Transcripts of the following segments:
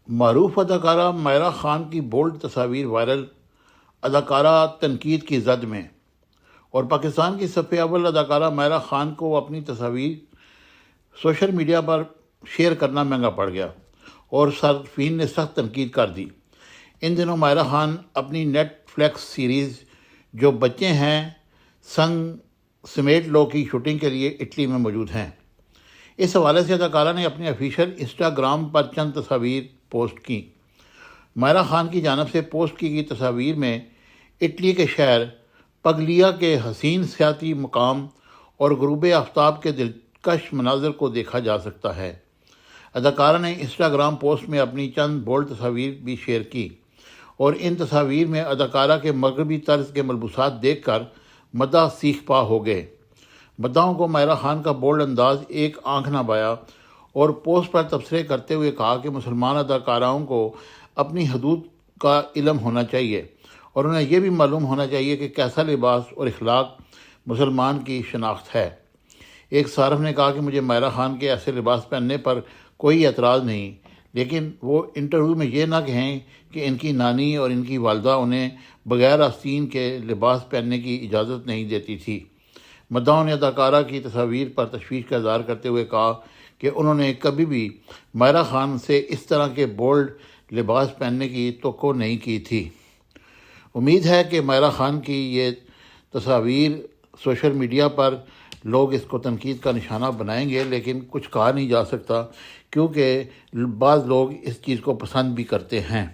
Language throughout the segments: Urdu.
معروف اداکارہ مائرہ خان کی بولڈ تصاویر وائرل، اداکارہ تنقید کی زد میں، اور پاکستان کی صف اول اداکارہ مائرہ خان کو اپنی تصاویر سوشل میڈیا پر شیئر کرنا مہنگا پڑ گیا اور صارفین نے سخت تنقید کر دی۔ ان دنوں مائرہ خان اپنی نیٹ فلیکس سیریز جو بچے ہیں سنگ سمیٹ لو کی شوٹنگ کے لیے اٹلی میں موجود ہیں۔ اس حوالے سے اداکارہ نے اپنے آفیشیل انسٹاگرام پر چند تصاویر پوسٹ کی۔ مائرہ خان کی جانب سے پوسٹ کی گئی تصاویر میں اٹلی کے شہر پگلیا کے حسین سیاحتی مقام اور غروب آفتاب کے دلکش مناظر کو دیکھا جا سکتا ہے۔ اداکارہ نے انسٹاگرام پوسٹ میں اپنی چند بولڈ تصاویر بھی شیئر کی اور ان تصاویر میں اداکارہ کے مغربی طرز کے ملبوسات دیکھ کر مداح سیخ پا ہو گئے۔ مداحوں کو مائرہ خان کا بولڈ انداز ایک آنکھ نہ بھایا اور پوسٹ پر تبصرے کرتے ہوئے کہا کہ مسلمان اداکاراؤں کو اپنی حدود کا علم ہونا چاہیے اور انہیں یہ بھی معلوم ہونا چاہیے کہ کیسا لباس اور اخلاق مسلمان کی شناخت ہے۔ ایک صارف نے کہا کہ مجھے مائرہ خان کے ایسے لباس پہننے پر کوئی اعتراض نہیں، لیکن وہ انٹرویو میں یہ نہ کہیں کہ ان کی نانی اور ان کی والدہ انہیں بغیر آستین کے لباس پہننے کی اجازت نہیں دیتی تھی۔ مداحوں نے اداکارہ کی تصاویر پر تشویش کا اظہار کرتے ہوئے کہا کہ انہوں نے کبھی بھی مائرہ خان سے اس طرح کے بولڈ لباس پہننے کی توقع نہیں کی تھی۔ امید ہے کہ مائرہ خان کی یہ تصاویر سوشل میڈیا پر لوگ اس کو تنقید کا نشانہ بنائیں گے، لیکن کچھ کہا نہیں جا سکتا کیونکہ بعض لوگ اس چیز کو پسند بھی کرتے ہیں۔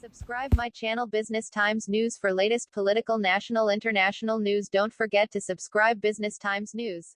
Subscribe my channel Business Times News for latest political, national, international news. Don't forget to subscribe Business Times News.